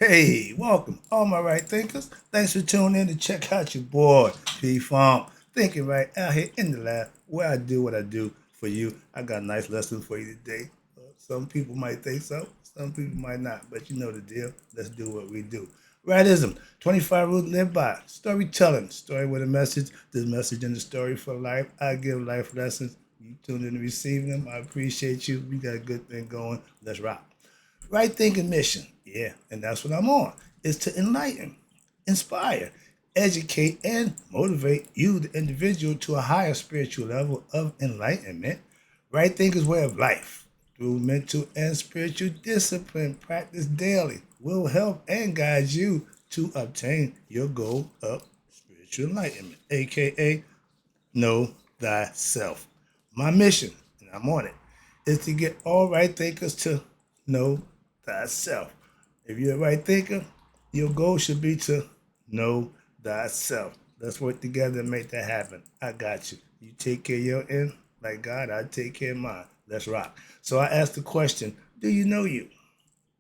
Hey, welcome, all my right thinkers. Thanks for tuning in to check out your boy, P Funk. Thinking right out here in the lab where I do what I do for you. I got a nice lesson for you today. Some people might think so, some people might not, but you know the deal. Let's do what we do. Rightism, 25 rules to live by. Storytelling, story with a message. This message in the story for life. I give life lessons. You tune in to receive them. I appreciate you. We got a good thing going. Let's rock. Right thinking mission. Yeah, and that's what I'm on. Is to enlighten, inspire, educate, and motivate you, the individual, to a higher spiritual level of enlightenment. Right thinker's way of life through mental and spiritual discipline practice daily will help and guide you to obtain your goal of spiritual enlightenment, aka know thyself. My mission, and I'm on it, is to get all right thinkers to know thyself. If you're a right thinker, your goal should be to know thyself. Let's work together and make that happen. I got you. You take care of your end like God, I take care of mine. Let's rock. So I asked the question, do you know you?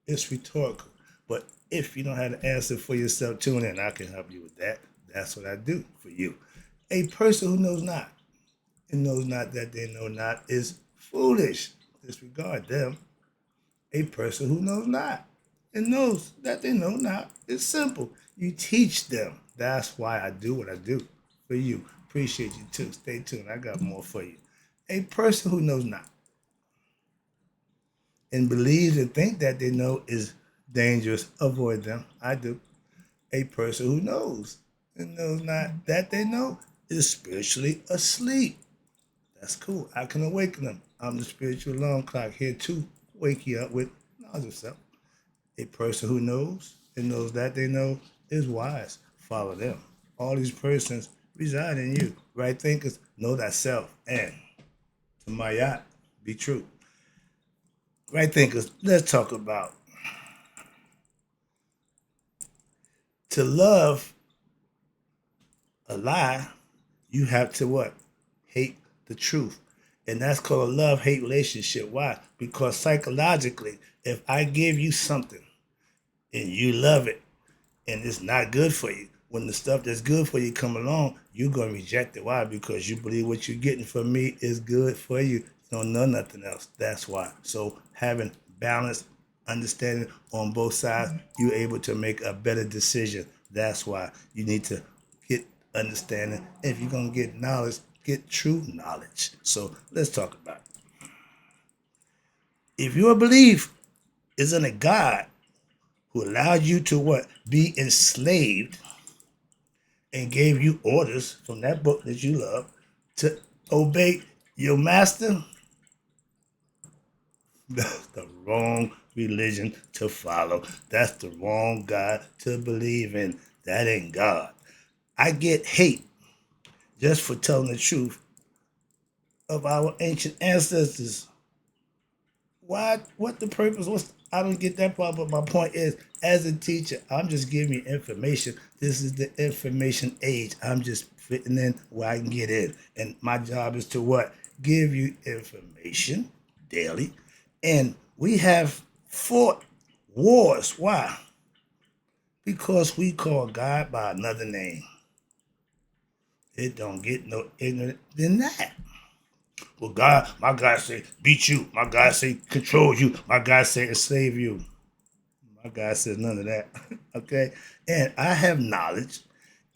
It's rhetorical. But if you don't have the answer for yourself, tune in. I can help you with that. That's what I do for you. A person who knows not and knows not that they know not is foolish. Disregard them. A person who knows not and knows that they know not is simple. You teach them. That's why I do what I do for you. Appreciate you too. Stay tuned. I got more for you. A person who knows not and believes and think that they know is dangerous. Avoid them. I do. A person who knows and knows not that they know is spiritually asleep. That's cool. I can awaken them. I'm the spiritual alarm clock here to wake you up with knowledge of self. A person who knows and knows that they know is wise. Follow them. All these persons reside in you. Right thinkers know thyself. And to my yacht, be true. Right thinkers, let's talk about to love a lie, you have to what? Hate the truth. And that's called a love hate relationship. Why? Because psychologically, if I give you something and you love it and it's not good for you, when the stuff that's good for you come along, you're gonna reject it. Why? Because you believe what you're getting from me is good for you. You don't know nothing else. That's why. So having balance, understanding on both sides, you're able to make a better decision. That's why you need to get understanding. If you're gonna get knowledge, get true knowledge. So let's talk about it. If your belief is in a God who allowed you to what? Be enslaved and gave you orders from that book that you love to obey your master, that's the wrong religion to follow. That's the wrong God to believe in. That ain't God. I get hate just for telling the truth of our ancient ancestors. Why? What the purpose? I don't get that part. But my point is, as a teacher, I'm just giving you information. This is the information age. I'm just fitting in where I can get in, and my job is to what? Give you information daily, and we have fought wars. Why? Because we call God by another name. It don't get no ignorant than that. Well, God, my God say beat you. My God say control you. My God say enslave you. My God says none of that. Okay? And I have knowledge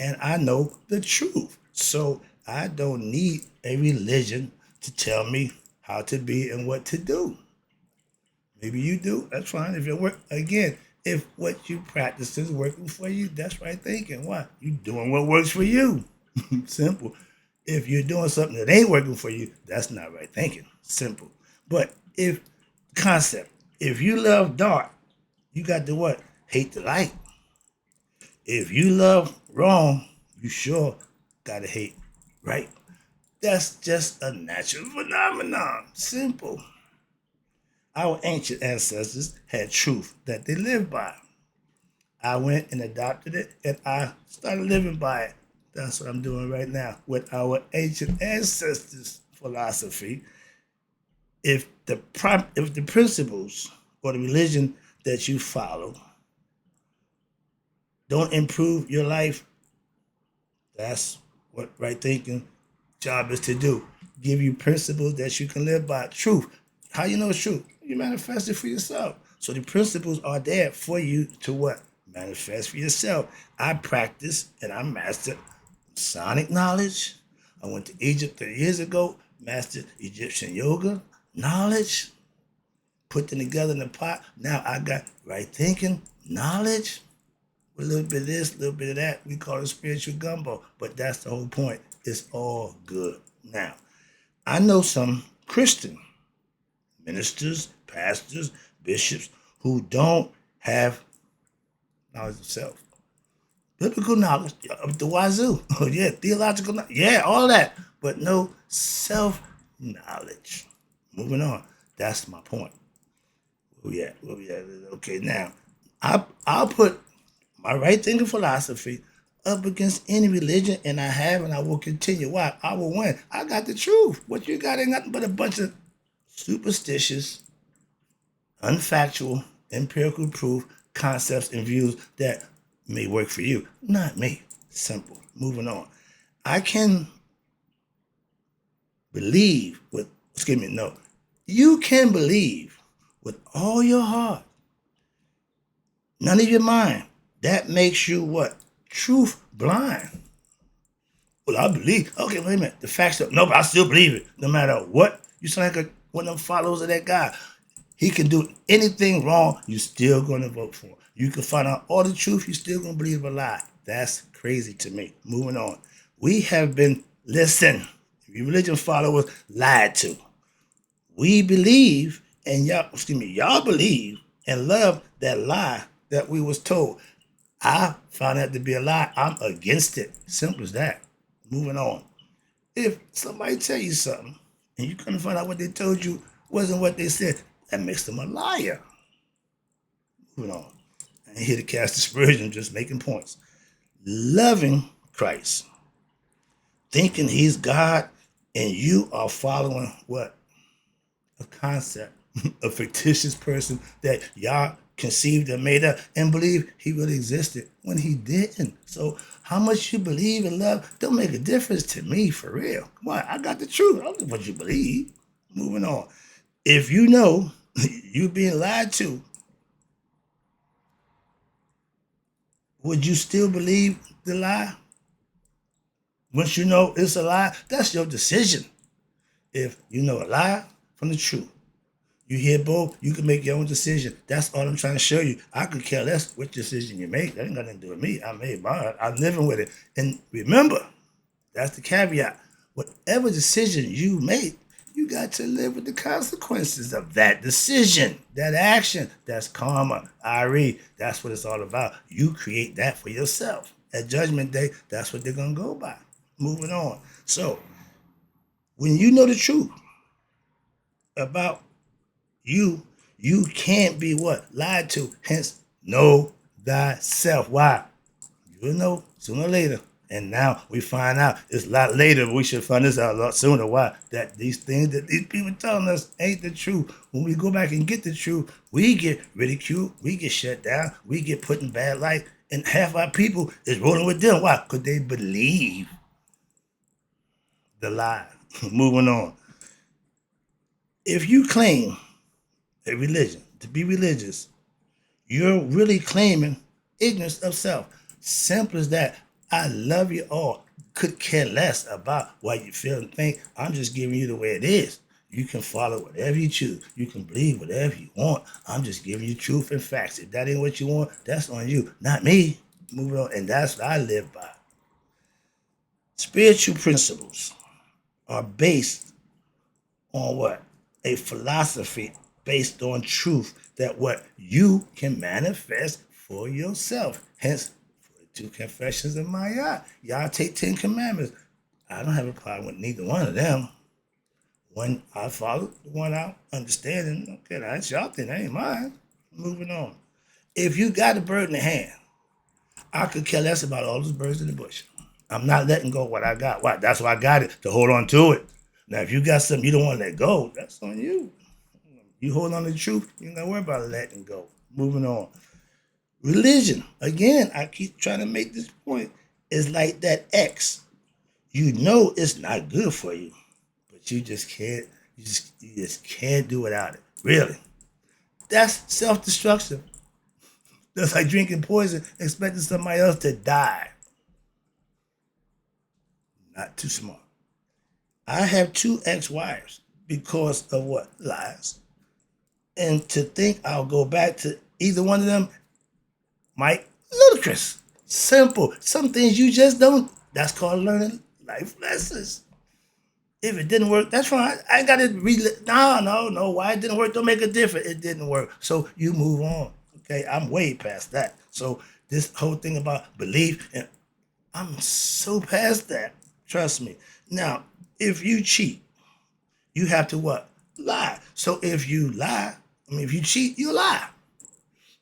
and I know the truth. So I don't need a religion to tell me how to be and what to do. Maybe you do. That's fine. If it work again, if what you practice is working for you, that's right thinking. Why? You doing what works for you. Simple. If you're doing something that ain't working for you, that's not right thinking. Simple. But if concept, if you love dark, you got to what? Hate the light. If you love wrong, you sure gotta hate right. That's just a natural phenomenon. Simple. Our ancient ancestors had truth that they lived by. I went and adopted it and I started living by it. That's what I'm doing right now with our ancient ancestors' philosophy. If the principles or the religion that you follow don't improve your life, that's what right thinking job is to do. Give you principles that you can live by. Truth. How you know it's true? You manifest it for yourself. So the principles are there for you to what? Manifest for yourself. I practice and I mastered sonic knowledge. I went to Egypt 30 years ago, mastered Egyptian yoga knowledge, put them together in a pot. Now I got right thinking knowledge, a little bit of this, a little bit of that. We call it spiritual gumbo, but that's the whole point. It's all good. Now, I know some Christian ministers, pastors, bishops who don't have knowledge of self. Biblical knowledge of the wazoo. Oh, yeah, theological knowledge. Yeah, all that. But no self knowledge. Moving on. That's my point. Where we at? Okay, now, I'll put my right thinking philosophy up against any religion, and I have, and I will continue. Why? I will win. I got the truth. What you got ain't nothing but a bunch of superstitious, unfactual, empirical proof, concepts, and views that may work for you. Not me. Simple. Moving on. I can believe with, excuse me, no. You can believe with all your heart, none of your mind. That makes you what? Truth blind. Well, I believe. Okay, wait a minute. The facts don't. No, but I still believe it. No matter what. You sound like one of them followers of that guy. He can do anything wrong. You still going to vote for him. You can find out all the truth. You still going to believe a lie. That's crazy to me. Moving on. We have been, listen, you religion followers lied to. We believe, and y'all believe and love that lie that we was told. I found that to be a lie. I'm against it. Simple as that. Moving on. If somebody tell you something and you couldn't find out what they told you wasn't what they said, that makes them a liar. Moving on. I ain't here to cast aspersion, just making points. Loving Christ, thinking he's God, and you are following what? A concept, a fictitious person that y'all conceived and made up and believe he really existed when he didn't. So how much you believe and love don't make a difference to me, for real. Come on, I got the truth. I don't know what you believe. Moving on. If you know you being lied to, would you still believe the lie? Once you know it's a lie, that's your decision. If you know a lie from the truth, you hear both, you can make your own decision. That's all I'm trying to show you. I could care less which decision you make. That ain't got nothing to do with me. I made mine. I'm living with it. And remember, that's the caveat. Whatever decision you make, you got to live with the consequences of that decision, that action. That's karma. That's what it's all about. You create that for yourself. At Judgment Day, that's what they're going to go by. Moving on. So, when you know the truth about you, you can't be what? Lied to. Hence, know thyself. Why? You'll know sooner or later. And now we find out it's a lot later, but we should find this out a lot sooner. Why? That these things that these people telling us ain't the truth. When we go back and get the truth, we get ridiculed, we get shut down, we get put in bad light, and half our people is rolling with them. Why? Because they believe the lie. Moving on. If you claim a religion to be religious, you're really claiming ignorance of self. Simple as that. I love you all. Could care less about what you feel and think. I'm just giving you the way it is. You can follow whatever you choose. You can believe whatever you want. I'm just giving you truth and facts. If that ain't what you want, that's on you, not me. Moving on. And that's what I live by. Spiritual principles are based on what? A philosophy based on truth that what you can manifest for yourself. Hence, 42 confessions of my Y'all take 10 commandments. I don't have a problem with neither one of them. One I follow, the one I understand, and okay, that's y'all thing, that ain't mine. Moving on. If you got a bird in the hand, I could care less about all those birds in the bush. I'm not letting go of what I got. Why? That's why I got it, to hold on to it. Now, if you got something you don't want to let go, that's on you. You hold on to the truth, you ain't got to worry about letting go. Moving on. Religion, again, I keep trying to make this point, is like that X. You know it's not good for you, but you just can't. You just can't do without it. Really, that's self-destruction. That's like drinking poison, expecting somebody else to die. Not too smart. I have two ex-wives because of what? Lies. And to think I'll go back to either one of them, might ludicrous. Simple. Some things you just don't. That's called learning life lessons. If it didn't work, that's fine. I ain't got to no. Why it didn't work don't make a difference. It didn't work. So you move on. Okay, I'm way past that. So this whole thing about belief, and I'm so past that. Trust me. Now, if you cheat, you have to what? Lie. So if you lie, if you cheat, you lie.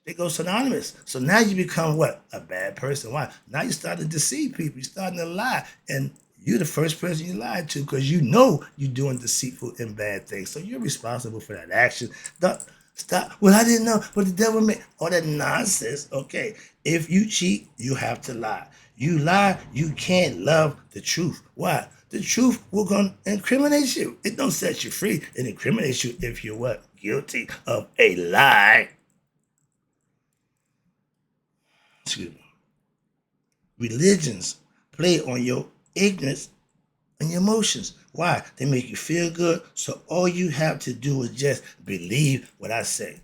They go synonymous. So now you become what? A bad person. Why? Now you start to deceive people. You're starting to lie. And you're the first person you lied to because you know you're doing deceitful and bad things. So you're responsible for that action. Don't stop. Well, I didn't know what the devil meant. All that nonsense. Okay. If you cheat, you have to lie. You lie, you can't love the truth. Why? The truth will gonna incriminate you. It don't set you free. It incriminates you if you're what? Guilty of a lie. Excuse me. Religions play on your ignorance and your emotions. Why? They make you feel good. So all you have to do is just believe what I say.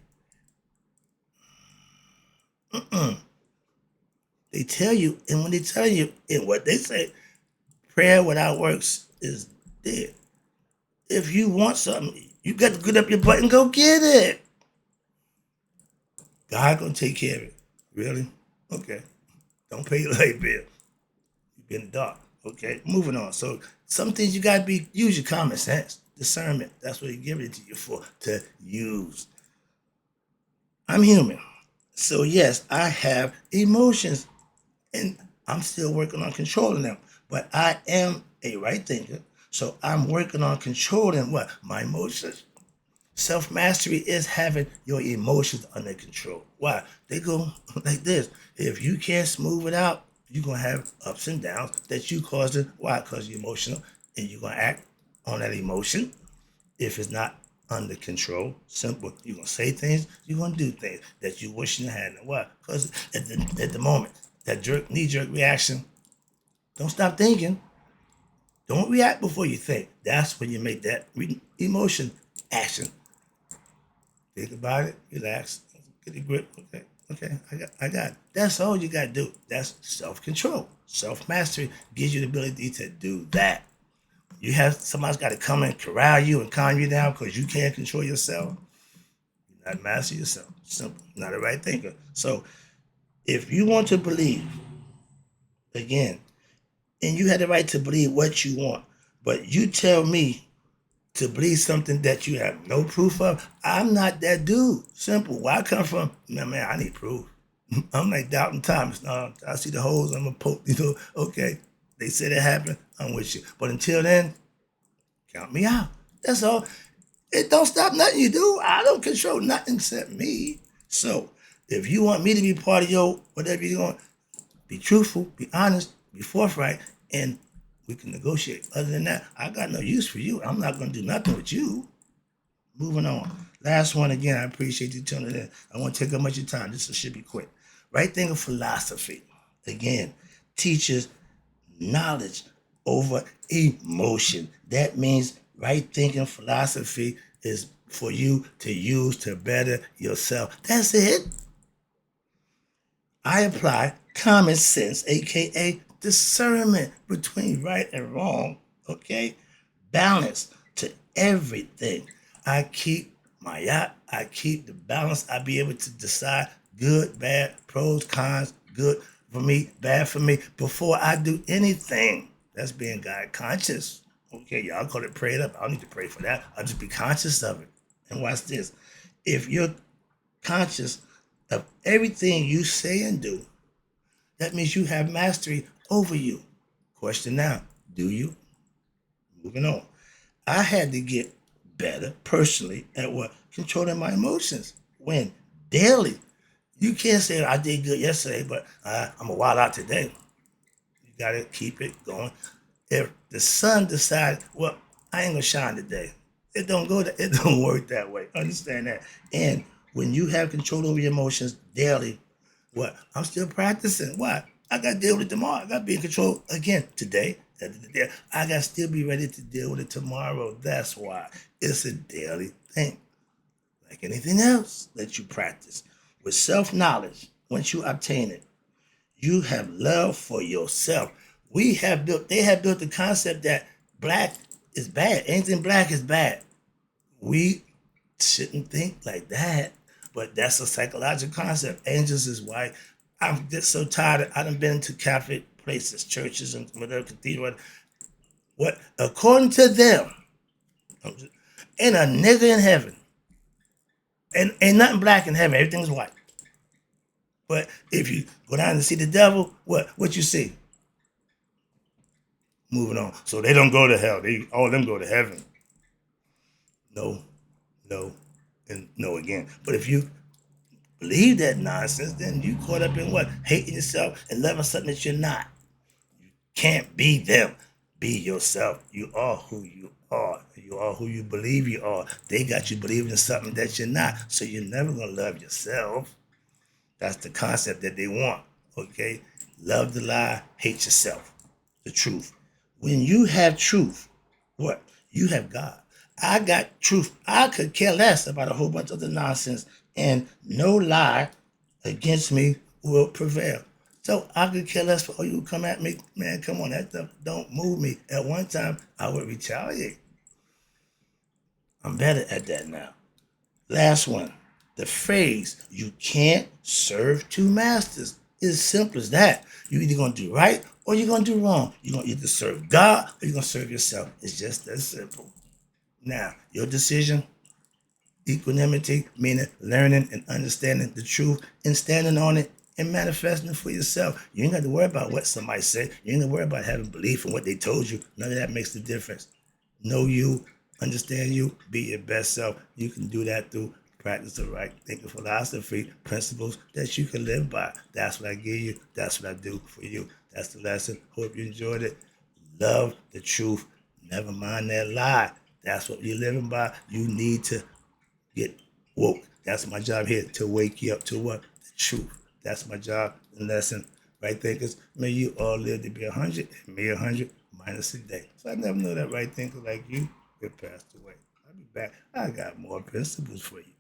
They tell you, and when they tell you, and what they say, prayer without works is dead. If you want something, you got to get up your butt and go get it. God gonna take care of it. Really? Okay. Don't pay your light bill. You be in the dark. Okay. Moving on. So some things you gotta use your common sense, discernment. That's what He giving it to you for to use. I'm human, so yes, I have emotions, and I'm still working on controlling them. But I am a right thinker, so I'm working on controlling what my emotions. Self mastery is having your emotions under control. Why? They go like this. If you can't smooth it out, you're gonna have ups and downs that you caused it. Why? Because you're emotional and you're gonna act on that emotion. If it's not under control, simple. You're gonna say things, you're gonna do things that you wish you hadn't. Why? Because at the moment, that knee jerk reaction, don't stop thinking. Don't react before you think. That's when you make that emotion action. Think about it, relax, get a grip. Okay, I got it. That's all you got to do. That's self-control. Self-mastery gives you the ability to do that. You have somebody's got to come and corral you and calm you down because you can't control yourself. You're not master yourself. Simple. Not a right thinker. So if you want to believe, again, and you have the right to believe what you want, but you tell me to believe something that you have no proof of, I'm not that dude. Simple. Where I come from, man, I need proof. I'm like Doubting Thomas. No, I see the holes, I'm gonna poke, okay. They said it happened, I'm with you. But until then, count me out. That's all. It don't stop nothing you do. I don't control nothing except me. So if you want me to be part of your whatever you're doing, be truthful, be honest, be forthright, and we can negotiate. Other than that, I got no use for you. I'm not gonna do nothing with you. Moving on. Last one again. I appreciate you tuning in. I won't take up much of your time. This should be quick. Right thing of philosophy. Again, teaches knowledge over emotion. That means right thinking philosophy is for you to use to better yourself. That's it. I apply common sense, aka discernment between right and wrong, okay? Balance to everything. I keep my yacht, I keep the balance. I be able to decide good, bad, pros, cons, good for me, bad for me, before I do anything. That's being God conscious. Okay, y'all call it prayed up. I don't need to pray for that. I'll just be conscious of it. And watch this. If you're conscious of everything you say and do, that means you have mastery over you. Question now, do you? Moving on. I had to get better personally at what? Controlling my emotions. When? Daily. You can't say I did good yesterday, but I'm a wild out today. You gotta keep it going. If the sun decides, well, I ain't gonna shine today, it don't go. It don't work that way. Understand that. And when you have control over your emotions daily, what? I'm still practicing. What? I got to deal with it tomorrow. I got to be in control again today. I got to still be ready to deal with it tomorrow. That's why it's a daily thing. Like anything else that you practice. With self knowledge, once you obtain it, you have love for yourself. They have built the concept that black is bad. Anything black is bad. We shouldn't think like that. But that's a psychological concept. Angels is white. I'm just so tired. I done been to Catholic places, churches, and whatever cathedral. What according to them, ain't a nigga in heaven, and ain't nothing black in heaven. Everything's white. But if you go down and see the devil, what you see? Moving on. So they don't go to hell. All of them go to heaven. No, no, and no again. But if you believe that nonsense, then you caught up in what? Hating yourself and loving something that you're not. Can't be them. Be yourself. You are who you are. You are who you believe you are. They got you believing in something that you're not. So you're never gonna love yourself. That's the concept that they want. Okay? Love the lie, hate yourself. The truth. When you have truth, what? You have God. I got truth. I could care less about a whole bunch of the nonsense, and no lie against me will prevail. So I could care less for all you come at me. Man, come on, that stuff don't move me. At one time, I would retaliate. I'm better at that now. Last one. The phrase, you can't serve two masters, is simple as that. You're either going to do right or you're going to do wrong. You're going to either serve God or you're going to serve yourself. It's just that simple. Now, your decision, equanimity, meaning learning and understanding the truth and standing on it and manifesting it for yourself. You ain't got to worry about what somebody said. You ain't got to worry about having belief in what they told you. None of that makes the difference. Know you, understand you, be your best self. You can do that through practice the right thinking philosophy, principles that you can live by. That's what I give you. That's what I do for you. That's the lesson. Hope you enjoyed it. Love the truth. Never mind that lie. That's what you're living by. You need to get woke. That's my job here, to wake you up to what? The truth. That's my job and lesson. Right thinkers, may you all live to be 100 and may 100 minus a day. So I never know that right thinker like you get passed away. I'll be back. I got more principles for you.